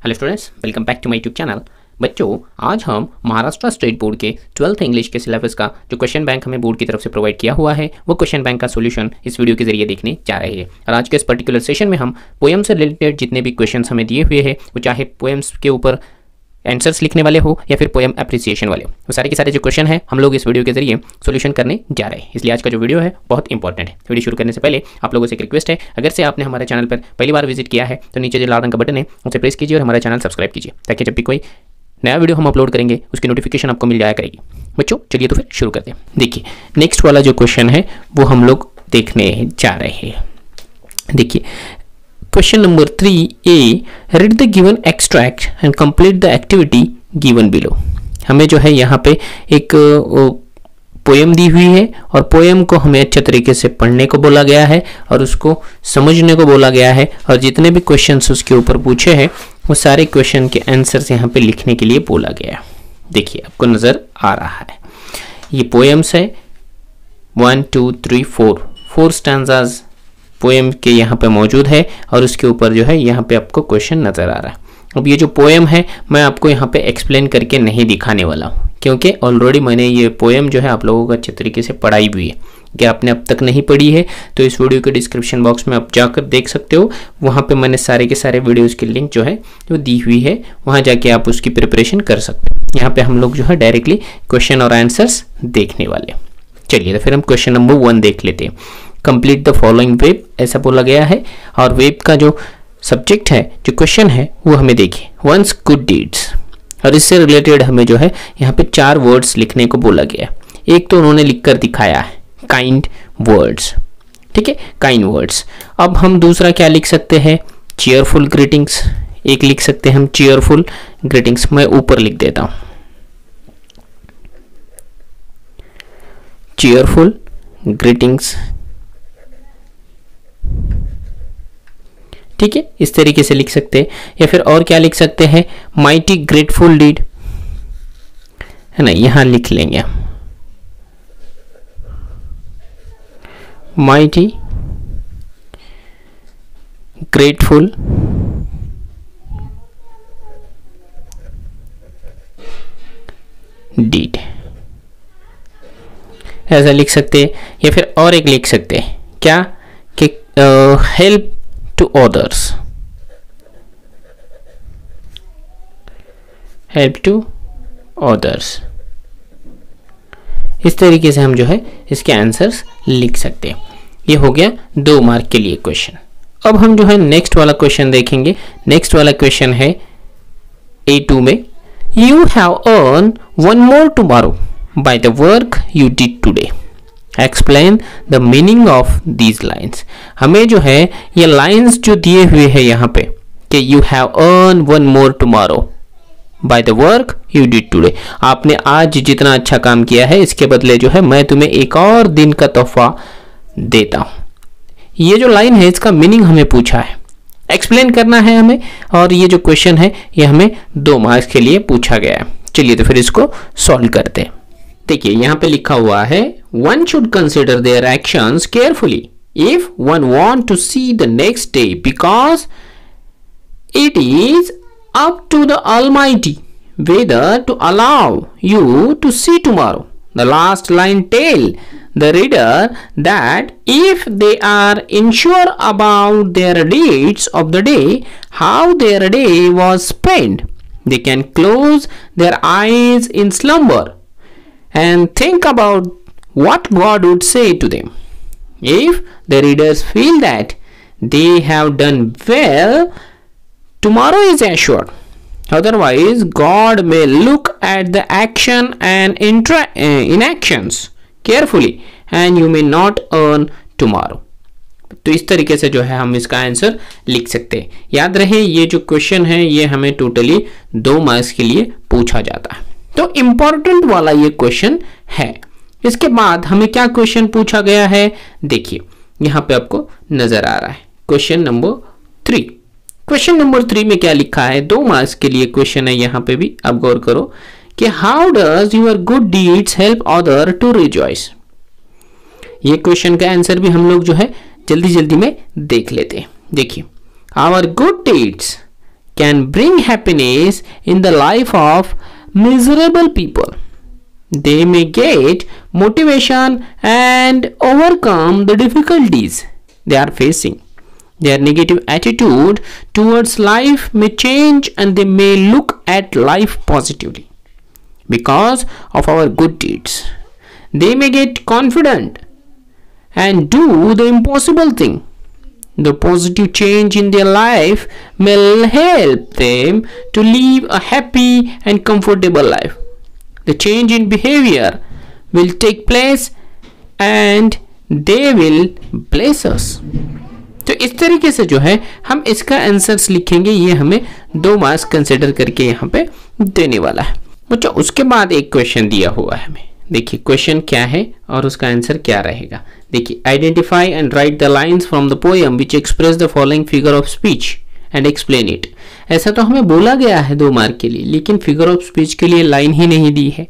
Hello students, welcome back to my YouTube channel. बच्चों, आज हम महाराष्ट्र स्टेट बोर्ड के 12th इंग्लिश के सिलेबस का जो क्वेश्चन बैंक हमें बोर्ड की तरफ से प्रोवाइड किया हुआ है वो क्वेश्चन बैंक का सॉल्यूशन इस वीडियो के जरिए देखने जा रहे हैं। और आज के इस पर्टिकुलर सेशन में हम पोएम से रिलेटेड जितने भी क्वेश्चन हमें दिए हुए हैं, वो चाहे पोएम्स के ऊपर आंसर्स लिखने वाले हो या फिर पोएम एप्रिसिएशन वाले हो, वो सारे के सारे जो क्वेश्चन है हम लोग इस वीडियो के जरिए सॉल्यूशन करने जा रहे हैं। इसलिए आज का जो वीडियो है बहुत इंपॉर्टेंट है। वीडियो शुरू करने से पहले आप लोगों से एक रिक्वेस्ट है, अगर से आपने हमारे चैनल पर पहली बार विजिट किया है तो नीचे जो लाल रंग का बटन है उसे प्रेस कीजिए और हमारा चैनल सब्सक्राइब कीजिए, ताकि जब भी कोई नया वीडियो हम अपलोड करेंगे उसकी नोटिफिकेशन आपको मिल जाया करेगी। बच्चों चलिए तो फिर शुरू करते हैं। देखिए, नेक्स्ट वाला जो क्वेश्चन है वो हम लोग देखने जा रहे हैं। देखिए, question number 3A, read the given extract and complete the activity given below. हमें जो है यहाँ पे एक पोएम दी हुई है और पोएम को हमें अच्छे तरीके से पढ़ने को बोला गया है और उसको समझने को बोला गया है, और जितने भी क्वेश्चंस उसके ऊपर पूछे हैं वो सारे क्वेश्चन के आंसर्स यहाँ पे लिखने के लिए बोला गया है। देखिए, आपको नज़र आ रहा है ये पोएम्स है 1 2 3 4 स्टैंजाज पोएम के यहाँ पे मौजूद है और उसके ऊपर जो है यहाँ पे आपको क्वेश्चन नज़र आ रहा है। अब ये जो पोएम है मैं आपको यहाँ पे एक्सप्लेन करके नहीं दिखाने वाला हूँ, क्योंकि ऑलरेडी मैंने ये पोएम जो है आप लोगों को अच्छे तरीके से पढ़ाई हुई है। कि आपने अब तक नहीं पढ़ी है तो इस वीडियो के डिस्क्रिप्शन बॉक्स में आप जाकर देख सकते हो, वहाँ पे मैंने सारे के सारे वीडियोज़ की लिंक जो है जो दी हुई है, वहाँ जाके आप उसकी प्रिपरेशन कर सकते हो। यहाँ पे हम लोग जो है डायरेक्टली क्वेश्चन और आंसर्स देखने वाले। चलिए तो फिर हम क्वेश्चन नंबर 1 देख लेते हैं। कंप्लीट द फॉलोइंग वेब ऐसा बोला गया है, और वेब का जो सब्जेक्ट है, जो क्वेश्चन है वो हमें देखिए, वंस गुड डीड्स, और इससे रिलेटेड हमें जो है यहाँ पे 4 वर्ड्स लिखने को बोला गया है। एक तो उन्होंने लिखकर दिखाया है काइंड वर्ड्स, ठीक है, काइंड वर्ड्स। अब हम दूसरा क्या लिख सकते हैं, चीयरफुल ग्रीटिंग्स। एक लिख सकते हैं हम चीयरफुल ग्रीटिंग्स, मैं ऊपर लिख देता हूं चीयरफुल ग्रीटिंग्स, ठीक है, इस तरीके से लिख सकते हैं। या फिर और क्या लिख सकते हैं, माइटी ग्रेटफुल डीड, है ना, यहां लिख लेंगे हम माइटी ग्रेटफुल डीड, ऐसा लिख सकते हैं। या फिर और एक लिख सकते हैं क्या कि help to others, help to others, इस तरीके से हम जो है इसके आंसर्स लिख सकते हैं। ये हो गया 2 मार्क के लिए क्वेश्चन। अब हम जो है नेक्स्ट वाला क्वेश्चन देखेंगे। नेक्स्ट वाला क्वेश्चन है A2 में, you have earn 1 more tomorrow by the work you did today, explain the meaning of these lines. हमें जो है ये लाइन्स जो दिए हुए हैं यहाँ पे कि you have earn 1 more tomorrow by the work you did today, आपने आज जितना अच्छा काम किया है इसके बदले जो है मैं तुम्हें एक और दिन का तोहफा देता हूं। ये जो लाइन है इसका मीनिंग हमें पूछा है, एक्सप्लेन करना है हमें, और ये जो क्वेश्चन है ये हमें 2 मार्क्स के लिए पूछा गया है। चलिए तो फिर इसको सॉल्व करते हैं। देखिए, यहाँ पे लिखा हुआ है, one should consider their actions carefully if one want to see the next day, because it is up to the Almighty whether to allow you to see tomorrow. The last line tell the reader that if they are unsure about their deeds of the day, how their day was spent, they can close their eyes in slumber and think about what God would say to them. If the readers feel that they have done well, tomorrow is assured. Otherwise, God may look at the action and inactions carefully and you may not earn tomorrow. तो इस तरीके से जो है हम इसका answer लिख सकते हैं। याद रहे ये जो क्वेश्चन है ये हमें टोटली 2 मार्क्स के लिए पूछा जाता है, तो इंपॉर्टेंट वाला ये क्वेश्चन है। इसके बाद हमें क्या क्वेश्चन पूछा गया है, देखिए यहाँ पे आपको नजर आ रहा है क्वेश्चन नंबर 3। क्वेश्चन नंबर 3 में क्या लिखा है, 2 मार्क्स के लिए क्वेश्चन है। यहाँ पे भी आप गौर करो कि how does your good deeds help other to rejoice. ये क्वेश्चन का आंसर भी हम लोग जो है जल्दी जल्दी में देख लेते हैं। देखिए, our good deeds can bring happiness in the life of miserable people. They may get motivation and overcome the difficulties they are facing. Their negative attitude towards life may change and they may look at life positively because of our good deeds. They may get confident and do the impossible thing. The positive change in their life may help them to live a happy and comfortable life. The change in behavior will take place and they will bless us. तो इस तरीके से जो है हम इसका answers लिखेंगे. ये हमें 2 मार्क्स कंसिडर करके यहाँ पे देने वाला है. बच्चों उसके बाद एक क्वेश्चन दिया हुआ है हमें. देखिए क्वेश्चन क्या है और उसका आंसर क्या रहेगा. देखिए identify and right the lines from the poem which express the following figure of speech and explain it. ऐसा तो हमें बोला गया है 2 मार्क के लिए, लेकिन फिगर ऑफ स्पीच के लिए लाइन ही नहीं दी है.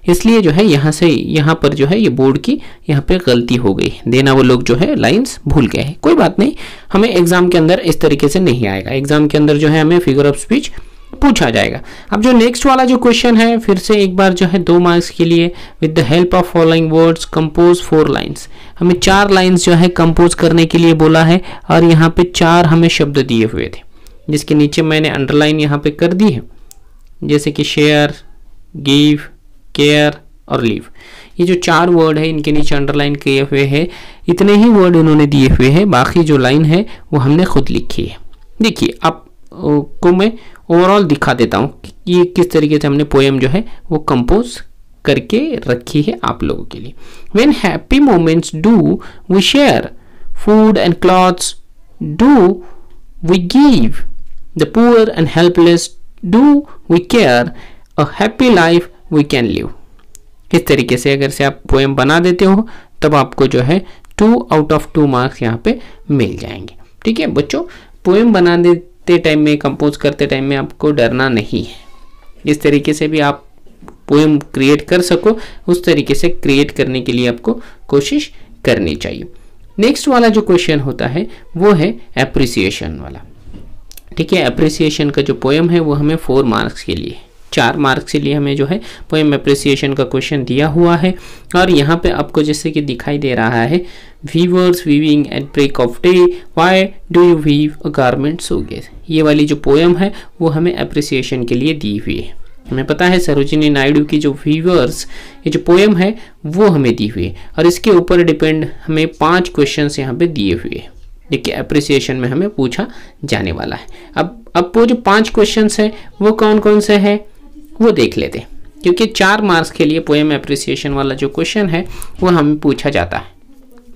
इसलिए जो है यहाँ से यहाँ पर जो है ये बोर्ड की यहाँ पे गलती हो गई देना. वो लोग जो है लाइंस भूल गए हैं. कोई बात नहीं, हमें एग्जाम के अंदर इस तरीके से नहीं आएगा. एग्जाम के अंदर जो है हमें फिगर ऑफ स्पीच पूछा जाएगा. अब जो नेक्स्ट वाला जो क्वेश्चन है फिर से एक बार जो है 2 मार्क्स के लिए with the help of following words compose 4 lines. हमें 4 लाइन्स जो है कंपोज करने के लिए बोला है और यहाँ पे 4 हमें शब्द दिए हुए थे जिसके नीचे मैंने अंडरलाइन यहाँ पे कर दी है, जैसे कि शेयर, गिव, केयर और लीव. ये जो 4 वर्ड है इनके नीचे अंडरलाइन किए हुए हैं. इतने ही वर्ड इन्होंने दिए हुए हैं, बाकी जो लाइन है वो हमने खुद लिखी है. देखिए आपको मैं ओवरऑल दिखा देता हूँ कि ये किस तरीके से हमने पोएम जो है वो कंपोज करके रखी है आप लोगों के लिए. When happy moments do we share, food and clothes do we give, the poor and helpless do we care, a happy life we can live. इस तरीके से अगर से आप पोएम बना देते हो तब आपको जो है 2 आउट ऑफ 2 मार्क्स यहाँ पे मिल जाएंगे. ठीक है बच्चों, पोएम बना देते टाइम में, कंपोज करते टाइम में आपको डरना नहीं है. जिस तरीके से भी आप पोएम क्रिएट कर सको उस तरीके से क्रिएट करने के लिए आपको कोशिश करनी चाहिए. नेक्स्ट वाला जो क्वेश्चन होता है वो है एप्रिसिएशन वाला. ठीक है, एप्रिसिएशन का जो पोएम है वो हमें 4 मार्क्स के लिए, 4 मार्क्स के लिए हमें जो है पोएम एप्रिसिएशन का क्वेश्चन दिया हुआ है. और यहाँ पे आपको जैसे कि दिखाई दे रहा है, weavers weaving at break of day, why do you weave a garment so gay. ये वाली जो पोएम है वो हमें एप्रिसिएशन के लिए दी हुई है. हमें पता है सरोजिनी नायडू की जो वीवर्स ये जो पोएम है वो हमें दी हुई है और इसके ऊपर डिपेंड हमें 5 क्वेश्चन यहाँ पे दिए हुए हैं. देखिए एप्रिसिएशन में हमें पूछा जाने वाला है. अब वो जो 5 क्वेश्चन है वो कौन कौन से है वो देख लेते हैं, क्योंकि 4 मार्क्स के लिए पोएम एप्रिसिएशन वाला जो क्वेश्चन है वो हमें पूछा जाता है.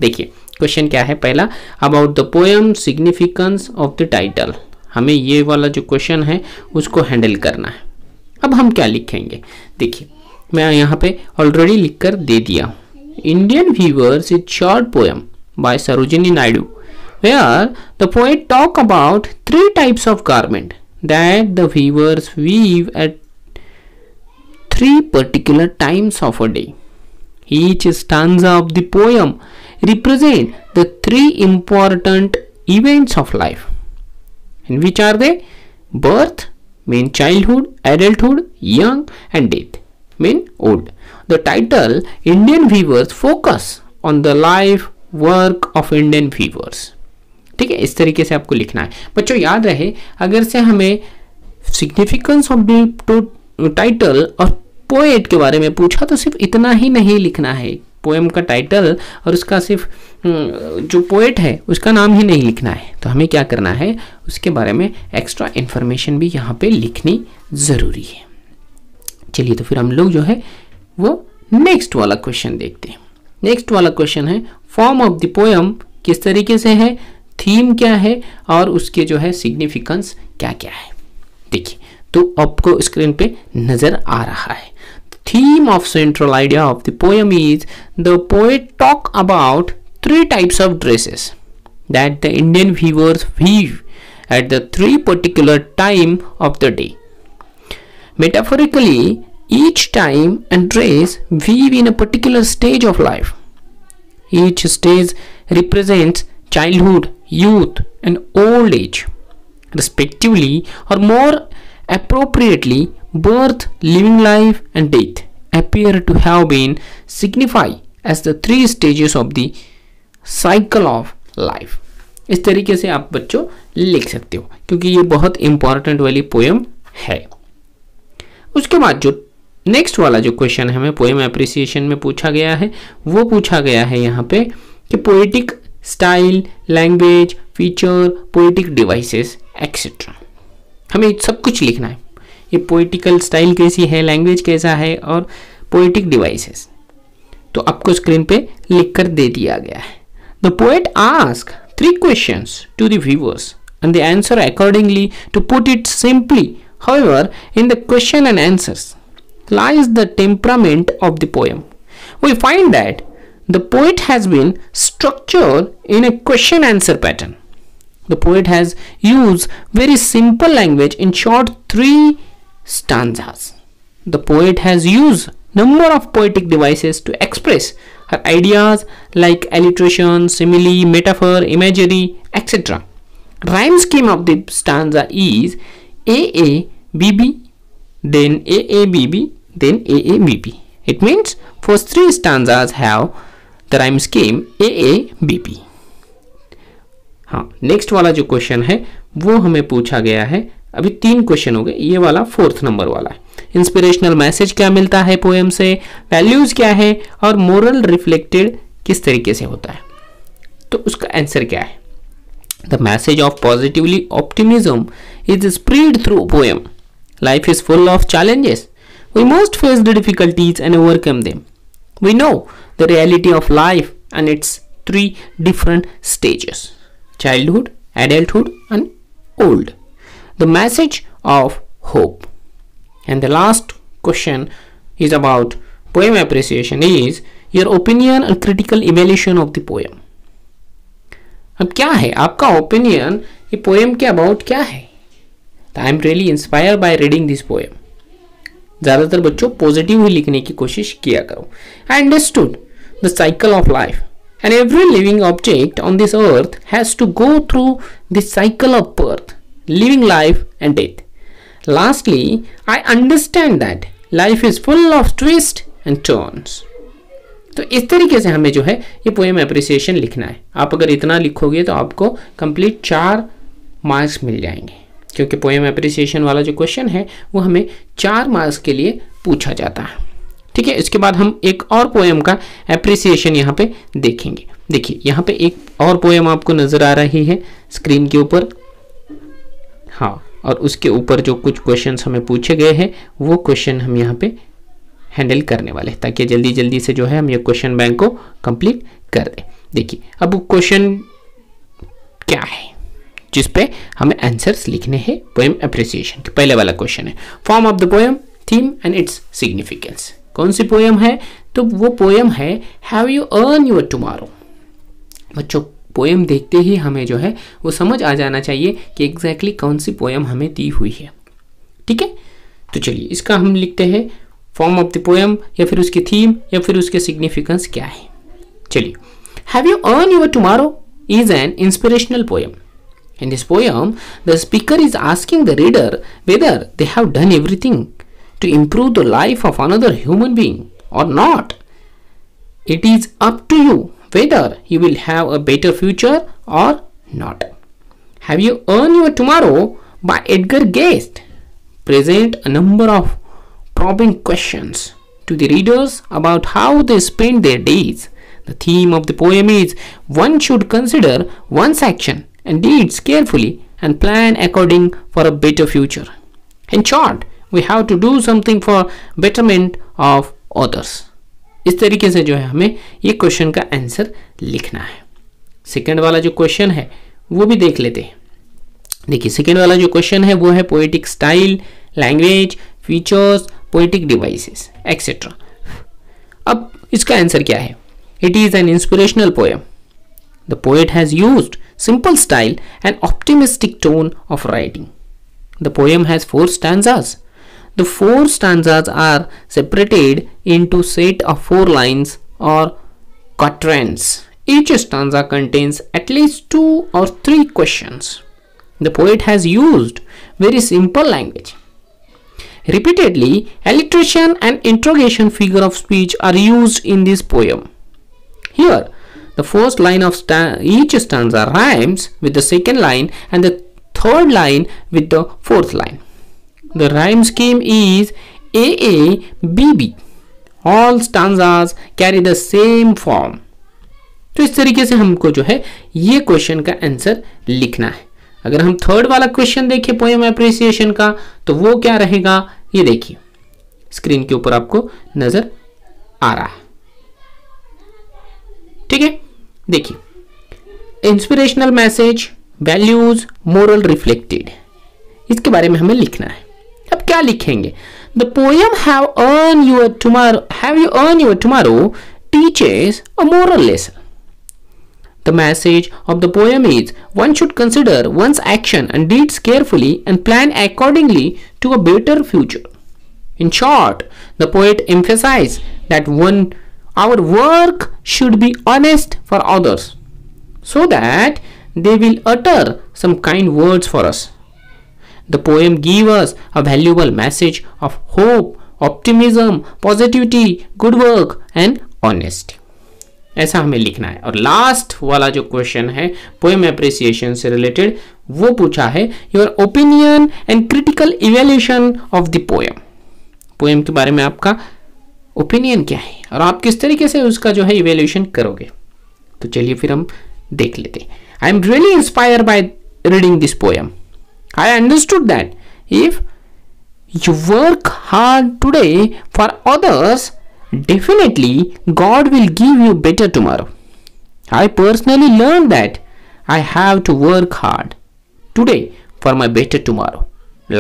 देखिए क्वेश्चन क्या है. पहला, about the poem significance of the title. हमें ये वाला जो क्वेश्चन है उसको हैंडल करना है. अब हम क्या लिखेंगे, देखिए मैं यहाँ पे ऑलरेडी लिख कर दे दिया हूँ. Indian weavers is short poem by Sarojini Naidu where the poet talk about 3 types of garment that the weavers weave at 3 particular times of a day. Each stanza of the poem represent the 3 important events of life. And which are they? Birth, mean childhood, adulthood, young, and death, mean old. The title Indian Weavers focus on the life work of Indian weavers. ठीक है, इस तरीके से आपको लिखना है. बच्चों याद रहे, अगर से हमें सिग्निफिकेंस ऑफ द टाइटल और पोएट के बारे में पूछा तो सिर्फ इतना ही नहीं लिखना है. पोएम का टाइटल और उसका सिर्फ जो पोएट है उसका नाम ही नहीं लिखना है. तो हमें क्या करना है, उसके बारे में एक्स्ट्रा इन्फॉर्मेशन भी यहाँ पे लिखनी ज़रूरी है. चलिए तो फिर हम लोग जो है वो नेक्स्ट वाला क्वेश्चन देखते हैं. नेक्स्ट वाला क्वेश्चन है, फॉर्म ऑफ द पोएम किस तरीके से है, थीम क्या है और उसके जो है सिग्निफिकेंस क्या क्या है. देखिए तो आपको स्क्रीन पे नजर आ रहा है. Theme of central idea of the poem is the poet talk about 3 types of dresses that the Indian weavers weave at the 3 particular time of the day. Metaphorically each time and dress weave in a particular stage of life. Each stage represents childhood, youth, and old age. respectively, or more appropriately, birth, living life, and death appear to have been signified as the three stages of the cycle of life. इस तरीके से आप बच्चों लिख सकते हो, क्योंकि ये बहुत इंपॉर्टेंट वाली पोएम है। उसके बाद जो नेक्स्ट वाला जो क्वेश्चन हमें पोएम एप्रिसिएशन में पूछा गया है, वो पूछा गया है यहाँ पे कि poetic style, language, feature, poetic devices etcetera. हमें सब कुछ लिखना है, ये पोएटिकल स्टाइल कैसी है, लैंग्वेज कैसा है और पोएटिक डिवाइसेस। तो आपको स्क्रीन पे लिख कर दे दिया गया है। The poet ask 3 questions to the viewers and they answer accordingly. To put it simply, however, in the question and answers lies the temperament of the poem. We find that the poet has been structured in a question answer pattern. The poet has used very simple language in short 3 stanzas. The poet has used number of poetic devices to express her ideas like alliteration, simile, metaphor, imagery, etc. Rhyme scheme of the stanza is AABB, then AABB, then AABB. It means first 3 stanzas have the rhyme scheme AABB. हाँ, next वाला जो question है वो हमें पूछा गया है। अभी 3 क्वेश्चन हो गए, ये वाला 4th नंबर वाला है। इंस्पिरेशनल मैसेज क्या मिलता है पोएम से, वैल्यूज क्या है और मोरल रिफ्लेक्टेड किस तरीके से होता है। तो उसका आंसर क्या है? The message of positively optimism is spread through poem. Life is full of challenges, we must face the difficulties and overcome them. We know the reality of life and it's 3 different stages: childhood, adulthood and old. The message of hope. And the last question is about poem appreciation is your opinion and critical evaluation of the poem. अब क्या है आपका opinion ये poem के about क्या है? I am really inspire by reading this poem. ज्यादातर बच्चों पॉजिटिव ही लिखने की कोशिश किया करो। I understood the cycle of life and every living object on this earth has to go through the cycle of birth, living life and death. Lastly, I understand that life is full of twists and turns. तो इस तरीके से हमें जो है ये poem appreciation लिखना है। आप अगर इतना लिखोगे तो आपको कंप्लीट 4 मार्क्स मिल जाएंगे, क्योंकि पोएम एप्रिसिएशन वाला जो क्वेश्चन है वो हमें 4 मार्क्स के लिए पूछा जाता है। ठीक है, इसके बाद हम एक और पोएम का एप्रिसिएशन यहाँ पे देखेंगे। देखिए यहाँ पे एक और पोएम आपको नजर आ रही है स्क्रीन के ऊपर। हाँ, और उसके ऊपर जो कुछ क्वेश्चंस हमें पूछे गए हैं वो क्वेश्चन हम यहाँ पे हैंडल करने वाले हैं, ताकि जल्दी जल्दी से जो है हम ये क्वेश्चन बैंक को कंप्लीट कर दें। देखिए अब क्वेश्चन क्या है जिस पे हमें आंसर्स लिखने हैं पोएम एप्रिसिएशन के। पहले वाला क्वेश्चन है form of the poem, theme and its significance. कौन सी पोएम है? तो वो पोएम है have you earn your tomorrow. बच्चों पोएम देखते ही हमें जो है वो समझ आ जाना चाहिए कि एग्जैक्टली कौन सी पोएम हमें दी हुई है। ठीक है, तो चलिए इसका हम लिखते हैं फॉर्म ऑफ द पोएम, या फिर उसकी थीम, या फिर उसके सिग्निफिकेंस क्या है। चलिए, have you earn your tomorrow is an inspirational poem. In this poem, the speaker is asking the reader whether they have done everything to improve the life of another human being or not. It is up to you whether you will have a better future or not. Have you earned your tomorrow by Edgar Guest present a number of probing questions to the readers about how they spend their days. The theme of the poem is one should consider one's action and deeds carefully and plan according for a better future. In short, we have to do something for betterment of others. इस तरीके से जो है हमें ये question का answer लिखना है। सेकंड वाला जो क्वेश्चन है वो भी देख लेते हैं। देखिए सेकंड वाला जो क्वेश्चन है वो है poetic style, language, features, poetic devices etcetera. अब इसका आंसर क्या है? It is an inspirational poem. The poet has used simple style and optimistic tone of writing. The poem has 4 stanzas. The 4 stanzas are separated into set of 4 lines or quatrains. Each stanza contains at least 2 or 3 questions. The poet has used very simple language. Repeatedly, alliteration and interrogation figure of speech are used in this poem. Here, the first line of each stanza rhymes with the second line and the third line with the fourth line. The rhyme scheme is AABB. All stanzas carry the same form. तो इस तरीके से हमको जो है ये question का answer लिखना है. अगर हम थर्ड वाला क्वेश्चन देखें पोएम एप्रिसिएशन का, तो वो क्या रहेगा, ये देखिए स्क्रीन के ऊपर आपको नजर आ रहा है. ठीक है, देखिए, inspirational message, values, moral reflected, इसके बारे में हमें लिखना है. अब क्या लिखेंगे? The poem have you earn your tomorrow teaches a moral lesson. The message of the poem is one should consider one's action and deeds carefully and plan accordingly to a better future. In short, the poet emphasizes that our work should be honest for others so that they will utter some kind words for us. The poem gives us a valuable message of hope, optimism, positivity, good work and honesty. ऐसा हमें लिखना है. और last वाला जो question है poem appreciation से related, वो पूछा है your opinion and critical evaluation of the poem. Poem के बारे में आपका ओपिनियन क्या है और आप किस तरीके से उसका जो है इवैल्यूएशन करोगे. तो चलिए फिर हम देख लेते हैं. I am really inspired by reading this poem. I understood that if you work hard today for others, definitely God will give you better tomorrow. I personally learned that I have to work hard today for my better tomorrow.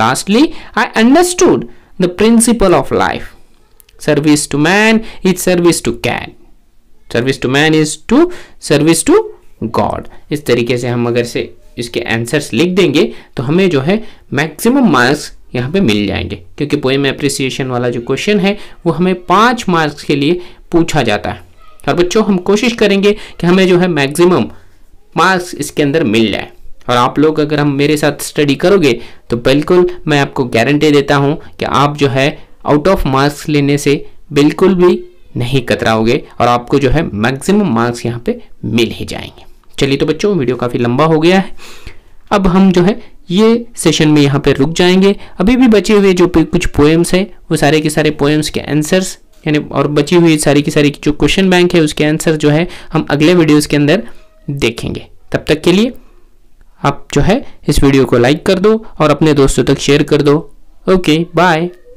Lastly, I understood the principle of life. Service to man is service to God. Service to man is to service to God. इस तरीके से हम अगर से इसके answers लिख देंगे तो हमें जो है मैक्सिमम मार्क्स यहाँ पे मिल जाएंगे, क्योंकि पोएम एप्रिसिएशन वाला जो क्वेश्चन है वो हमें 5 मार्क्स के लिए पूछा जाता है. और बच्चों, हम कोशिश करेंगे कि हमें जो है मैक्सिमम मार्क्स इसके अंदर मिल जाए. और आप लोग अगर हम मेरे साथ स्टडी करोगे तो बिल्कुल मैं आपको गारंटी देता हूँ कि आप जो है आउट ऑफ मार्क्स लेने से बिल्कुल भी नहीं कतराओगे और आपको जो है मैक्सिमम मार्क्स यहाँ पे मिल ही जाएंगे. चलिए तो बच्चों, वीडियो काफ़ी लंबा हो गया है. अब हम जो है ये सेशन में यहाँ पे रुक जाएंगे. अभी भी बचे हुए जो कुछ पोएम्स हैं वो सारे के सारे पोएम्स के आंसर्स यानी और बची हुई सारी की सारी जो क्वेश्चन बैंक है उसके आंसर जो है हम अगले वीडियोस के अंदर देखेंगे. तब तक के लिए आप जो है इस वीडियो को लाइक कर दो और अपने दोस्तों तक शेयर कर दो. Okay, bye.